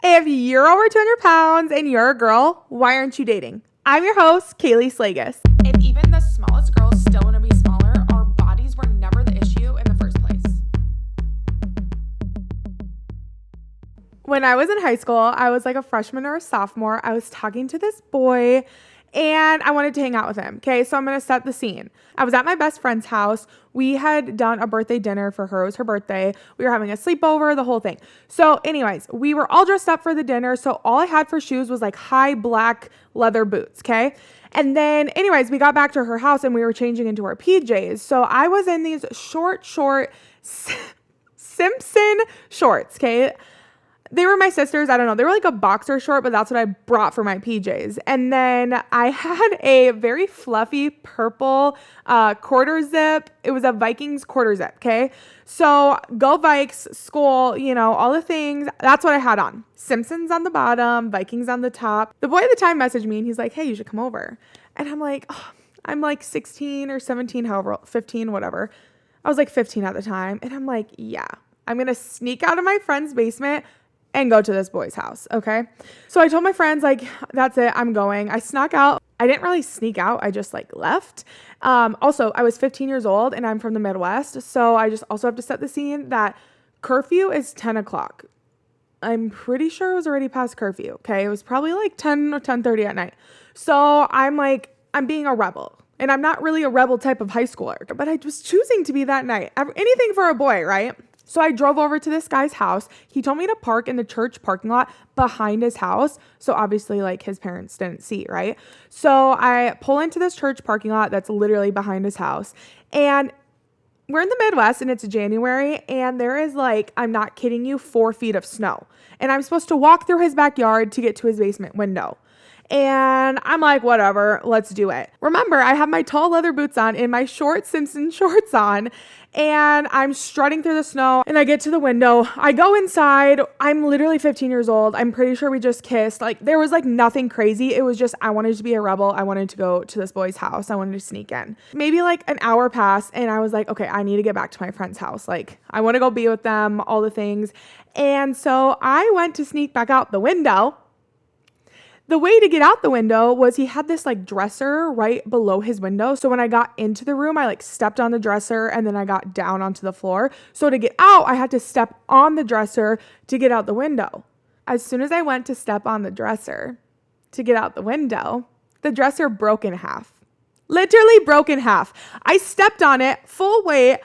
If you're over 200 pounds and you're a girl, why aren't you dating? I'm your host, Kaylee Slagus. If even the smallest girls still want to be smaller, our bodies were never the issue in the first place. When I was in high school, I was like a freshman or a sophomore. I was talking to this boy and I wanted to hang out with him. Okay, so I'm going to set the scene. I was at my best friend's house. We had done a birthday dinner for her. It was her birthday. We were having a sleepover, the whole thing. So anyways, we were all dressed up for the dinner. So all I had for shoes was like high black leather boots. Okay. And then anyways, we got back to her house and we were changing into our PJs. So I was in these short Simpson shorts. Okay. They were my sister's. I don't know. They were like a boxer short, but that's what I brought for my PJs. And then I had a very fluffy purple quarter zip. It was a Vikings quarter zip. Okay. So go Vikes, school, all the things. That's what I had on. Simpsons on the bottom, Vikings on the top. The boy at the time messaged me and he's like, hey, you should come over. And I'm like, oh, I'm like 16 or 17, however, 15, whatever. I was like 15 at the time. And I'm like, yeah, I'm going to sneak out of my friend's basement and go to this boy's house. Okay. So I told my friends, like, that's it. I'm going. I snuck out. I didn't really sneak out. I just like left. Also, I was 15 years old and I'm from the Midwest. So I just also have to set the scene that curfew is 10 o'clock. I'm pretty sure it was already past curfew. Okay. It was probably like 10 or 10:30 at night. So I'm like, I'm being a rebel. And I'm not really a rebel type of high schooler, but I was choosing to be that night. Anything for a boy, right? So I drove over to this guy's house. He told me to park in the church parking lot behind his house. So obviously like his parents didn't see, right? So I pull into this church parking lot that's literally behind his house. And we're in the Midwest and it's January and there is like, I'm not kidding you, 4 feet of snow. And I'm supposed to walk through his backyard to get to his basement window. And I'm like, whatever, let's do it. Remember, I have my tall leather boots on and my short Simpson shorts on, and I'm strutting through the snow and I get to the window. I go inside. I'm literally 15 years old. I'm pretty sure we just kissed. Like there was like nothing crazy. It was just, I wanted to be a rebel. I wanted to go to this boy's house. I wanted to sneak in. Maybe like an hour passed and I was like, okay, I need to get back to my friend's house. Like I want to go be with them, all the things. And so I went to sneak back out the window. The way to get out the window was he had this like dresser right below his window. So when I got into the room, I like stepped on the dresser and then I got down onto the floor. So to get out, I had to step on the dresser to get out the window. As soon as I went to step on the dresser to get out the dresser broke in half. Literally broke in half. I stepped on it, full weight,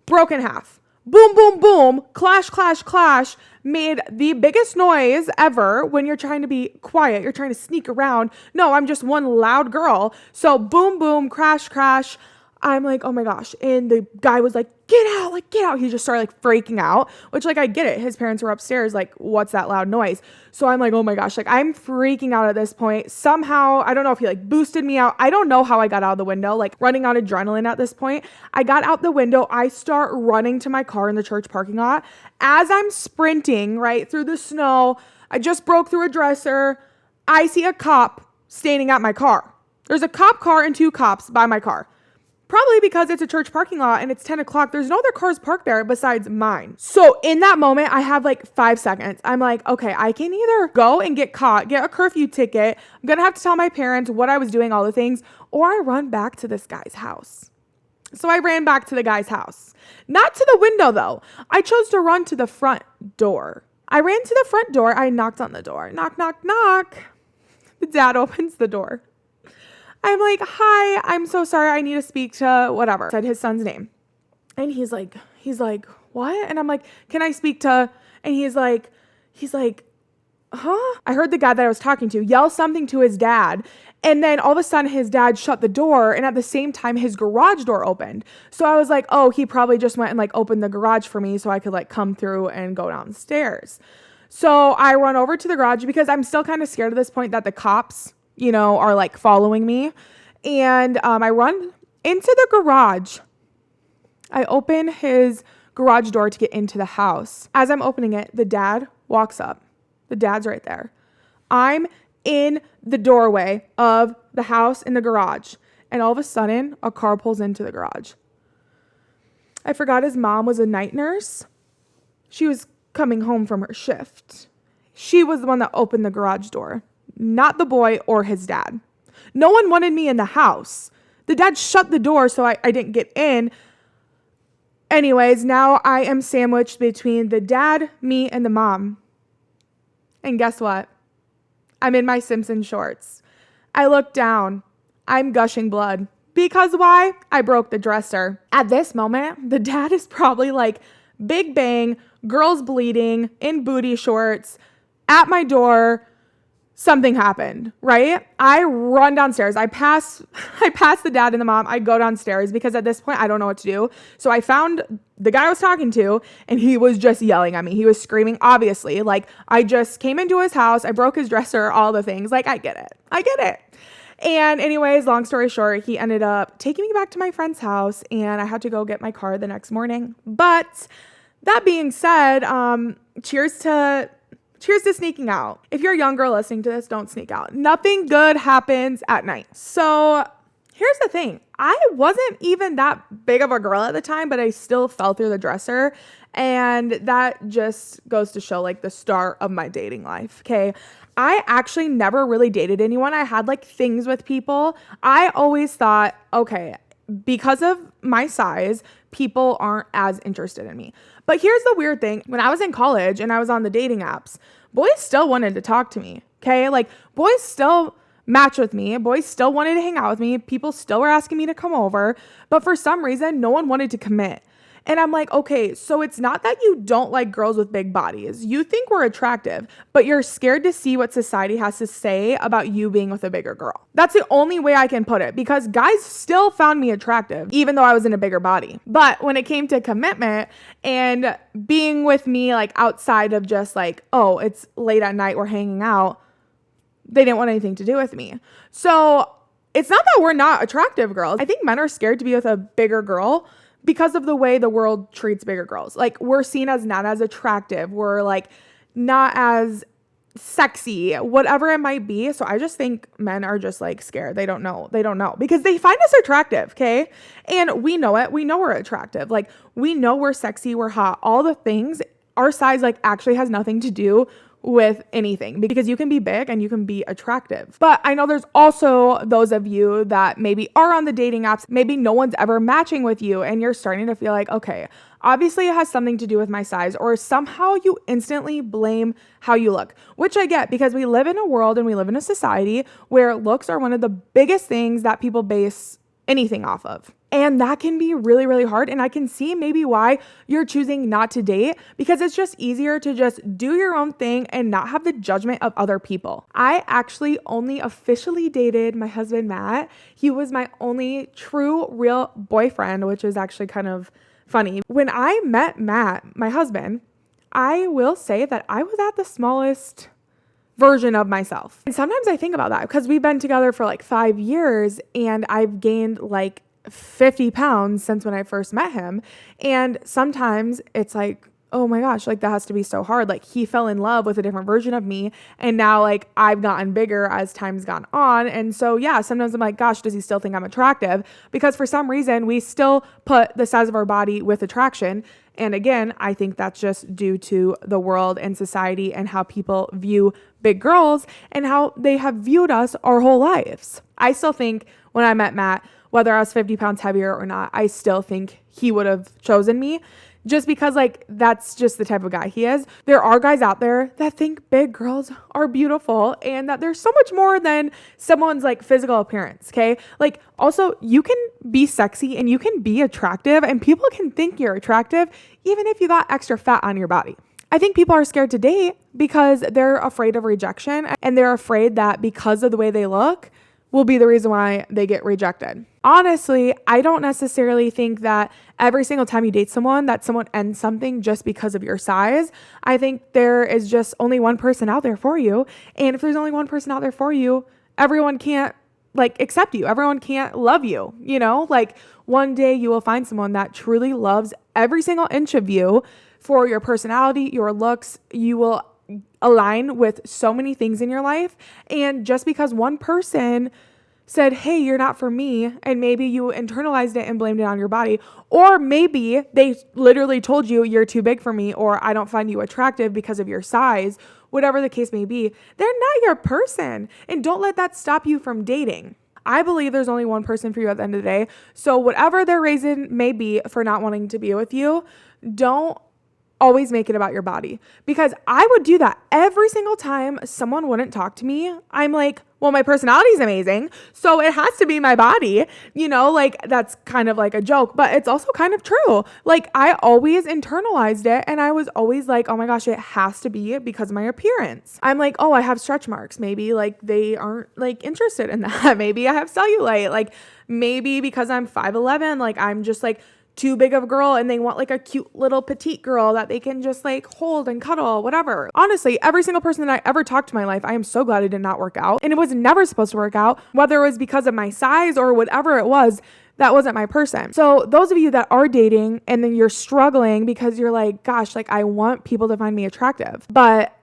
broke in half. Boom, boom, boom, clash, clash, clash, made the biggest noise ever when you're trying to be quiet. You're trying to sneak around. No, I'm just one loud girl. So boom, boom, crash, crash. I'm like, oh my gosh. And the guy was like, get out, like, get out. He just started like freaking out, which like, I get it. His parents were upstairs. Like, what's that loud noise? So I'm like, oh my gosh, like I'm freaking out at this point. Somehow, I don't know if he like boosted me out. I don't know how I got out of the window, like running on adrenaline at this point. I got out the window. I start running to my car in the church parking lot. As I'm sprinting right through the snow, I just broke through a dresser. I see a cop standing at my car. There's a cop car and 2 cops by my car. Probably because it's a church parking lot and it's 10 o'clock. There's no other cars parked there besides mine. So in that moment, I have like 5 seconds. I'm like, okay, I can either go and get caught, get a curfew ticket. I'm going to have to tell my parents what I was doing, all the things, or I run back to this guy's house. So I ran back to the guy's house. Not to the window though. I chose to run to the front door. I ran to the front door. I knocked on the door. Knock, knock, knock. The dad opens the door. I'm like, hi, I'm so sorry. I need to speak to whatever. Said his son's name. And he's like, what? And I'm like, can I speak to, and he's like, huh? I heard the guy that I was talking to yell something to his dad. And then all of a sudden his dad shut the door. And at the same time, his garage door opened. So I was like, oh, he probably just went and like opened the garage for me so I could like come through and go downstairs. So I run over to the garage because I'm still kind of scared at this point that the cops are like following me. And I run into the garage. I open his garage door to get into the house. As I'm opening it, the dad walks up. The dad's right there. I'm in the doorway of the house in the garage. And all of a sudden, a car pulls into the garage. I forgot his mom was a night nurse. She was coming home from her shift. She was the one that opened the garage door, not the boy or his dad. No one wanted me in the house. The dad shut the door so I didn't get in. Anyways, now I am sandwiched between the dad, me, and the mom. And guess what? I'm in my Simpson shorts. I look down. I'm gushing blood. Because why? I broke the dresser. At this moment, the dad is probably like, big bang, girls bleeding, in booty shorts, at my door. Something happened, right? I run downstairs. I pass the dad and the mom. I go downstairs because at this point, I don't know what to do. So I found the guy I was talking to, and he was just yelling at me. He was screaming, obviously. Like, I just came into his house. I broke his dresser, all the things. Like, I get it. And anyways, long story short, he ended up taking me back to my friend's house, and I had to go get my car the next morning. But that being said, cheers to sneaking out. If you're a young girl listening to this, don't sneak out. Nothing good happens at night. So here's the thing. I wasn't even that big of a girl at the time, but I still fell through the dresser. And that just goes to show like the start of my dating life. Okay. I actually never really dated anyone. I had like things with people. I always thought, okay, because of my size, people aren't as interested in me. But here's the weird thing. When I was in college and I was on the dating apps, boys still wanted to talk to me. Okay. Like boys still match with me. Boys still wanted to hang out with me. People still were asking me to come over. But for some reason, no one wanted to commit. And I'm like, okay, so it's not that you don't like girls with big bodies. You think we're attractive, but you're scared to see what society has to say about you being with a bigger girl. That's the only way I can put it, because guys still found me attractive, even though I was in a bigger body. But when it came to commitment and being with me, like outside of just like, oh, it's late at night, we're hanging out, they didn't want anything to do with me. So it's not that we're not attractive girls. I think men are scared to be with a bigger girl because of the way the world treats bigger girls. Like we're seen as not as attractive. We're like not as sexy, whatever it might be. So I just think men are just like scared. They don't know because they find us attractive. Okay. And we know it. We know we're attractive. Like we know we're sexy. We're hot, all the things. Our size like actually has nothing to do with anything, because you can be big and you can be attractive. But I know there's also those of you that maybe are on the dating apps, maybe no one's ever matching with you, and you're starting to feel like, okay, obviously it has something to do with my size, or somehow you instantly blame how you look, which I get, because we live in a world and we live in a society where looks are one of the biggest things that people base anything off of. And that can be really, really hard. And I can see maybe why you're choosing not to date, because it's just easier to just do your own thing and not have the judgment of other people. I actually only officially dated my husband, Matt. He was my only true, real boyfriend, which is actually kind of funny. When I met Matt, my husband, I will say that I was at the smallest version of myself. And sometimes I think about that because we've been together for like 5 years and I've gained like 50 pounds since when I first met him. And sometimes it's like, oh my gosh, like that has to be so hard. Like he fell in love with a different version of me. And now like I've gotten bigger as time's gone on. And so yeah, sometimes I'm like, gosh, does he still think I'm attractive? Because for some reason we still put the size of our body with attraction. And again, I think that's just due to the world and society and how people view big girls and how they have viewed us our whole lives. I still think when I met Matt, whether I was 50 pounds heavier or not, I still think he would have chosen me, just because like that's just the type of guy he is. There are guys out there that think big girls are beautiful and that there's so much more than someone's like physical appearance. Okay. Like also you can be sexy and you can be attractive and people can think you're attractive even if you got extra fat on your body. I think people are scared to date because they're afraid of rejection and they're afraid that because of the way they look will be the reason why they get rejected. Honestly, I don't necessarily think that every single time you date someone that someone ends something just because of your size. I think there is just only one person out there for you. And if there's only one person out there for you, everyone can't like accept you. Everyone can't love you, you know? Like one day you will find someone that truly loves every single inch of you for your personality, your looks. You will align with so many things in your life. And just because one person said, hey, you're not for me, and maybe you internalized it and blamed it on your body, or maybe they literally told you you're too big for me, or I don't find you attractive because of your size, whatever the case may be, they're not your person. And don't let that stop you from dating. I believe there's only one person for you at the end of the day. So whatever their reason may be for not wanting to be with you, don't always make it about your body, because I would do that every single time someone wouldn't talk to me. I'm like, well, my personality is amazing, so it has to be my body, like that's kind of like a joke, but it's also kind of true. Like I always internalized it, and I was always like, oh my gosh, it has to be because of my appearance. I'm like, oh, I have stretch marks. Maybe like they aren't like interested in that. Maybe I have cellulite. Like maybe because I'm 5'11", like I'm just like too big of a girl and they want like a cute little petite girl that they can just like hold and cuddle, whatever. Honestly, every single person that I ever talked to in my life, I am so glad it did not work out. And it was never supposed to work out, whether it was because of my size or whatever it was. That wasn't my person. So those of you that are dating and then you're struggling because you're like, gosh, like I want people to find me attractive, but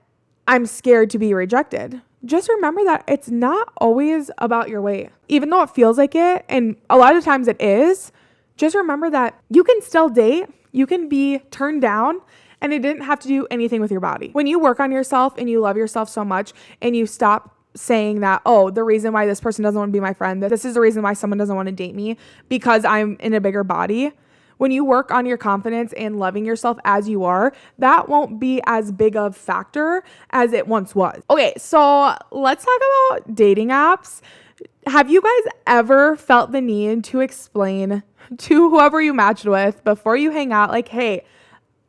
I'm scared to be rejected. Just remember that it's not always about your weight. Even though it feels like it, and a lot of times it is, just remember that you can still date, you can be turned down, and it didn't have to do anything with your body. When you work on yourself and you love yourself so much and you stop saying that, oh, the reason why this person doesn't want to be my friend, this is the reason why someone doesn't want to date me because I'm in a bigger body. When you work on your confidence and loving yourself as you are, that won't be as big of a factor as it once was. Okay, so let's talk about dating apps. Have you guys ever felt the need to explain to whoever you matched with before you hang out, like, hey,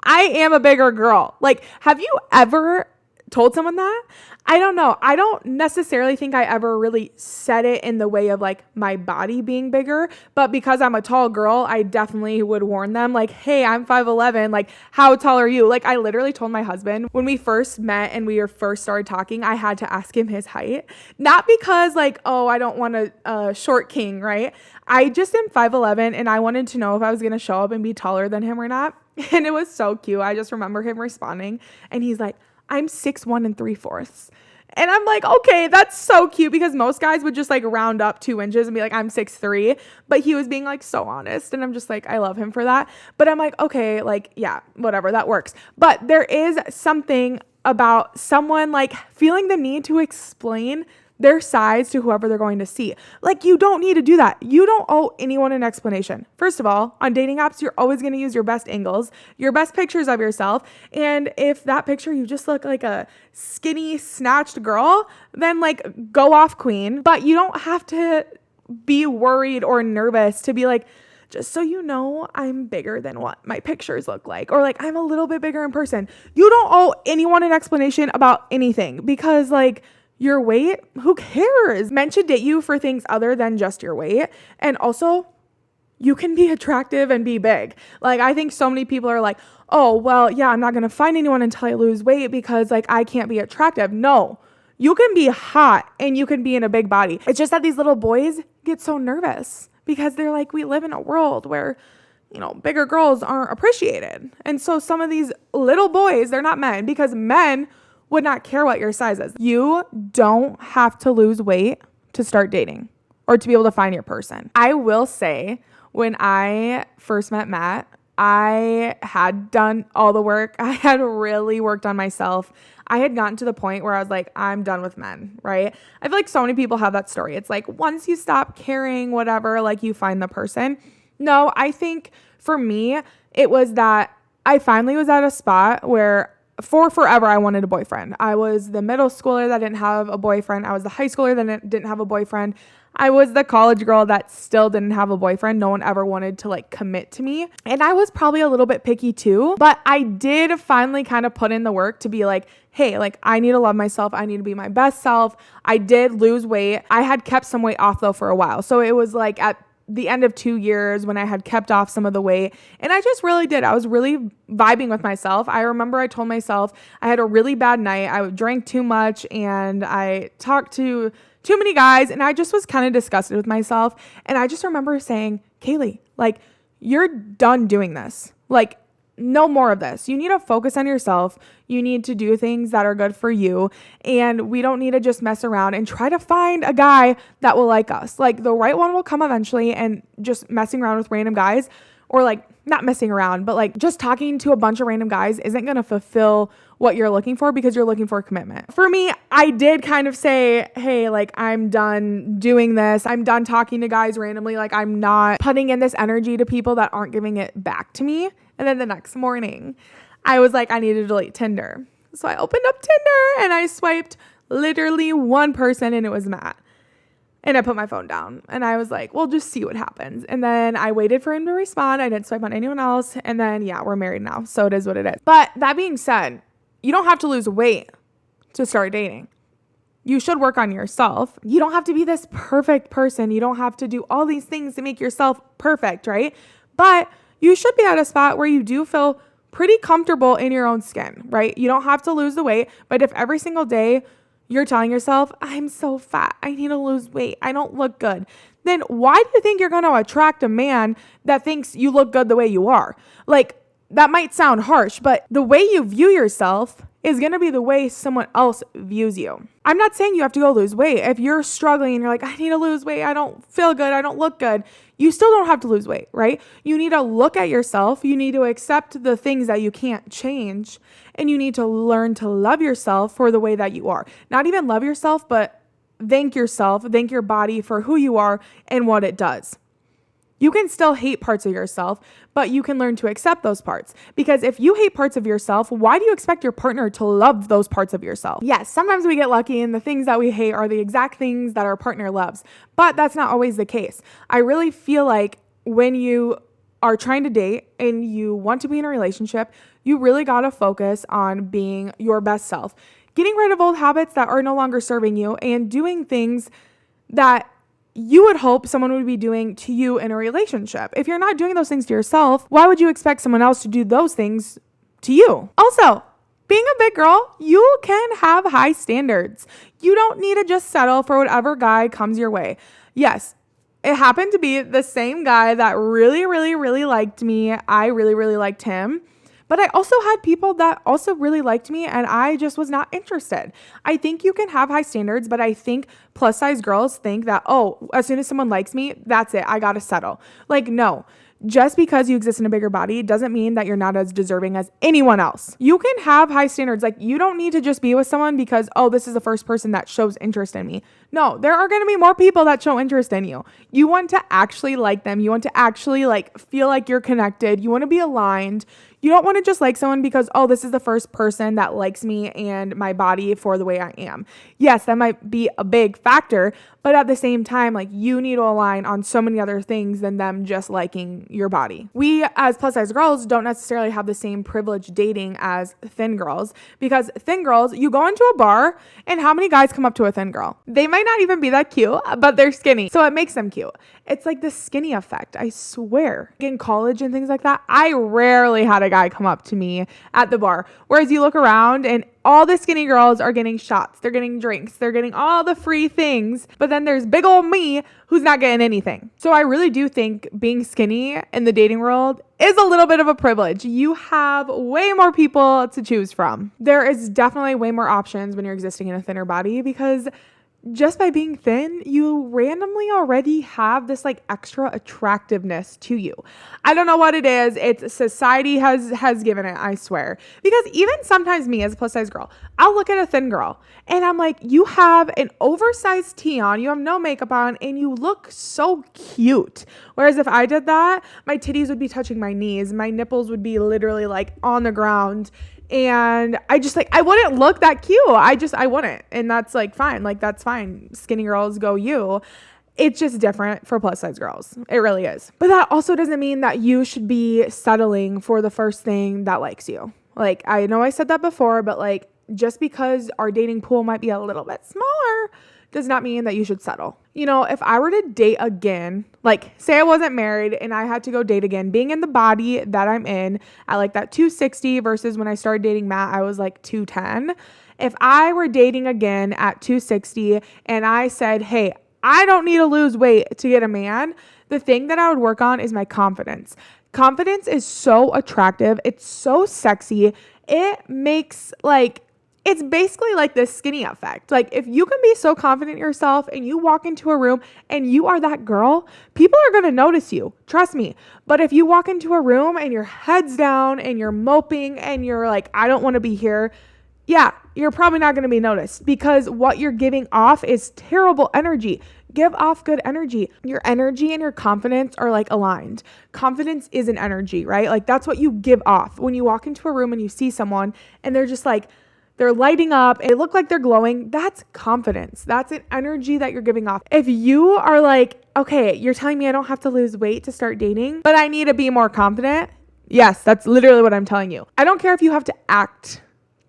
I am a bigger girl? Like, have you ever told someone that? I don't know. I don't necessarily think I ever really said it in the way of like my body being bigger, but because I'm a tall girl, I definitely would warn them like, hey, I'm 5'11", like how tall are you? Like I literally told my husband when we first met and we first started talking, I had to ask him his height, not because like, oh, I don't want a short king, right? I just am 5'11", and I wanted to know if I was going to show up and be taller than him or not. And it was so cute. I just remember him responding and he's like, I'm 6'1 3/4". And I'm like, okay, that's so cute, because most guys would just like round up 2 inches and be like, I'm 6'3", but he was being like so honest. And I'm just like, I love him for that. But I'm like, okay, like, yeah, whatever, that works. But there is something about someone like feeling the need to explain their size to whoever they're going to see. Like, you don't need to do that. You don't owe anyone an explanation. First of all, on dating apps, you're always going to use your best angles, your best pictures of yourself. And if that picture, you just look like a skinny, snatched girl, then like go off, queen. But you don't have to be worried or nervous to be like, just so you know, I'm bigger than what my pictures look like, or like I'm a little bit bigger in person. You don't owe anyone an explanation about anything, because like, your weight, who cares? Men should date you for things other than just your weight. And also, you can be attractive and be big. Like, I think so many people are like, oh, well, yeah, I'm not going to find anyone until I lose weight because like I can't be attractive. No, you can be hot and you can be in a big body. It's just that these little boys get so nervous because they're like, we live in a world where, bigger girls aren't appreciated. And so some of these little boys, they're not men, because men would not care what your size is. You don't have to lose weight to start dating or to be able to find your person. I will say, when I first met Matt, I had done all the work. I had really worked on myself. I had gotten to the point where I was like, I'm done with men, right? I feel like so many people have that story. It's like, once you stop caring, whatever, like you find the person. No, I think for me, it was that I finally was at a spot where for forever, I wanted a boyfriend. I was the middle schooler that didn't have a boyfriend. I was the high schooler that didn't have a boyfriend. I was the college girl that still didn't have a boyfriend. No one ever wanted to like commit to me. And I was probably a little bit picky too, but I did finally kind of put in the work to be like, hey, like I need to love myself. I need to be my best self. I did lose weight. I had kept some weight off though for a while. So it was like at the end of 2 years when I had kept off some of the weight, and I just really did. I was really vibing with myself. I remember I told myself I had a really bad night. I drank too much and I talked to too many guys, and I just was kind of disgusted with myself. And I just remember saying, Kaylee, like, you're done doing this. Like, no more of this. You need to focus on yourself. You need to do things that are good for you. And we don't need to just mess around and try to find a guy that will like us. Like, the right one will come eventually, and just messing around with random guys, or like not messing around, but like just talking to a bunch of random guys isn't going to fulfill what you're looking for because you're looking for commitment. For me, I did kind of say, hey, like I'm done doing this. I'm done talking to guys randomly. Like I'm not putting in this energy to people that aren't giving it back to me. And then the next morning, I was like, I need to delete Tinder. So I opened up Tinder and I swiped literally one person, and it was Matt. And I put my phone down and I was like, well, just see what happens. And then I waited for him to respond. I didn't swipe on anyone else. And then, yeah, we're married now. So it is what it is. But that being said, you don't have to lose weight to start dating. You should work on yourself. You don't have to be this perfect person. You don't have to do all these things to make yourself perfect, right? But you should be at a spot where you do feel pretty comfortable in your own skin, right? You don't have to lose the weight. But if every single day you're telling yourself, I'm so fat, I need to lose weight, I don't look good, then why do you think you're going to attract a man that thinks you look good the way you are? Like, that might sound harsh, but the way you view yourself is going to be the way someone else views you. I'm not saying you have to go lose weight. If you're struggling and you're like, I need to lose weight, I don't feel good, I don't look good, you still don't have to lose weight, right? You need to look at yourself. You need to accept the things that you can't change. And you need to learn to love yourself for the way that you are. Not even love yourself, but thank yourself, thank your body for who you are and what it does. You can still hate parts of yourself, but you can learn to accept those parts. Because if you hate parts of yourself, why do you expect your partner to love those parts of yourself? Yes, sometimes we get lucky and the things that we hate are the exact things that our partner loves, but that's not always the case. I really feel like when you are trying to date and you want to be in a relationship, you really got to focus on being your best self, getting rid of old habits that are no longer serving you and doing things that you would hope someone would be doing to you in a relationship. If you're not doing those things to yourself, why would you expect someone else to do those things to you? Also, being a big girl, you can have high standards. You don't need to just settle for whatever guy comes your way. Yes, it happened to be the same guy that really, really, really liked me. I really, really liked him. But I also had people that also really liked me and I just was not interested. I think you can have high standards, but I think plus size girls think that, oh, as soon as someone likes me, that's it, I gotta settle. Like, no. Just because you exist in a bigger body doesn't mean that you're not as deserving as anyone else. You can have high standards. Like, you don't need to just be with someone because, oh, this is the first person that shows interest in me. No, there are going to be more people that show interest in you. You want to actually like them. You want to actually like feel like you're connected. You want to be aligned. You don't want to just like someone because, oh, this is the first person that likes me and my body for the way I am. Yes, that might be a big factor, but at the same time, like, you need to align on so many other things than them just liking your body. We as plus size girls don't necessarily have the same privilege dating as thin girls, because thin girls, you go into a bar and how many guys come up to a thin girl? They might not even be that cute, but they're skinny. So it makes them cute. It's like the skinny effect, I swear. In college and things like that, I rarely had a guy come up to me at the bar. Whereas you look around and all the skinny girls are getting shots, they're getting drinks, they're getting all the free things, but then there's big old me who's not getting anything. So I really do think being skinny in the dating world is a little bit of a privilege. You have way more people to choose from. There is definitely way more options when you're existing in a thinner body, because just by being thin, you randomly already have this like extra attractiveness to you. I don't know what it is. It's society has given it, I swear. Because even sometimes me as a plus size girl, I'll look at a thin girl and I'm like, you have an oversized tee on, you have no makeup on, and you look so cute. Whereas if I did that, my titties would be touching my knees, my nipples would be literally like on the ground. And I just like, I wouldn't look that cute. I wouldn't. And that's like, fine. Like, that's fine. Skinny girls go you. It's just different for plus size girls. It really is. But that also doesn't mean that you should be settling for the first thing that likes you. Like, I know I said that before, but like, just because our dating pool might be a little bit smaller does not mean that you should settle. You know, if I were to date again, like say I wasn't married and I had to go date again, being in the body that I'm in at like that 260 versus when I started dating Matt, I was like 210. If I were dating again at 260 and I said, hey, I don't need to lose weight to get a man, the thing that I would work on is my confidence. Confidence is so attractive. It's so sexy. It makes like It's basically like this skinny effect. Like if you can be so confident in yourself and you walk into a room and you are that girl, people are going to notice you. Trust me. But if you walk into a room and your head's down and you're moping and you're like, I don't want to be here. Yeah, you're probably not going to be noticed because what you're giving off is terrible energy. Give off good energy. Your energy and your confidence are like aligned. Confidence is an energy, right? Like that's what you give off. When you walk into a room and you see someone and they're just like, they're lighting up, and they look like they're glowing. That's confidence. That's an energy that you're giving off. If you are like, okay, you're telling me I don't have to lose weight to start dating, but I need to be more confident. Yes, that's literally what I'm telling you. I don't care if you have to act.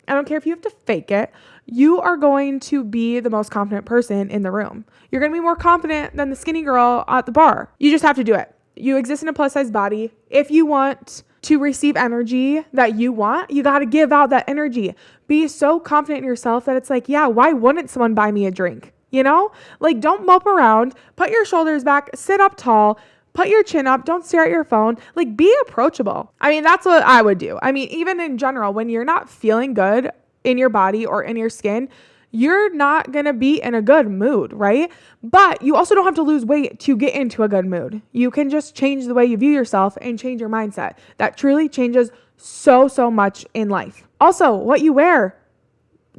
I don't care if you have to fake it. You are going to be the most confident person in the room. You're going to be more confident than the skinny girl at the bar. You just have to do it. You exist in a plus size body. If you want to receive energy that you want, you got to give out that energy. Be so confident in yourself that it's like, yeah, why wouldn't someone buy me a drink? You know, like don't mope around, put your shoulders back, sit up tall, put your chin up, don't stare at your phone, like be approachable. I mean, that's what I would do. I mean, even in general, when you're not feeling good in your body or in your skin, you're not going to be in a good mood, right? But you also don't have to lose weight to get into a good mood. You can just change the way you view yourself and change your mindset. That truly changes so much in life. Also, what you wear.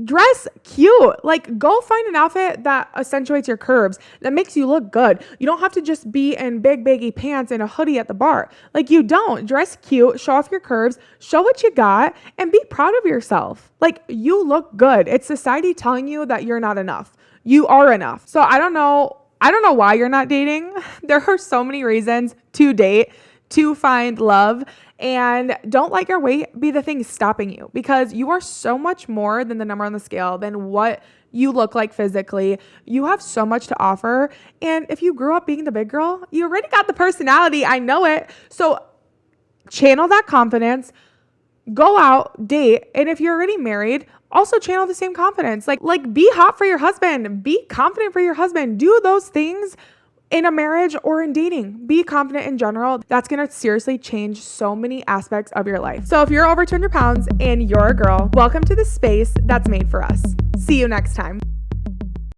Dress cute. Like go find an outfit that accentuates your curves, that makes you look good. You don't have to just be in big baggy pants and a hoodie at the bar. Like you don't. Dress cute, show off your curves, show what you got, and be proud of yourself. Like you look good. It's society telling you that you're not enough. You are enough. So I don't know why you're not dating. There are so many reasons to date, to find love. And don't let your weight be the thing stopping you, because you are so much more than the number on the scale, than what you look like physically. You have so much to offer. And if you grew up being the big girl, you already got the personality. I know it. So channel that confidence, go out, date. And if you're already married, also channel the same confidence. Like be hot for your husband, be confident for your husband. Do those things in a marriage or in dating. Be confident in general. That's going to seriously change so many aspects of your life. So if you're over 200 pounds and you're a girl, welcome to the space that's made for us. See you next time.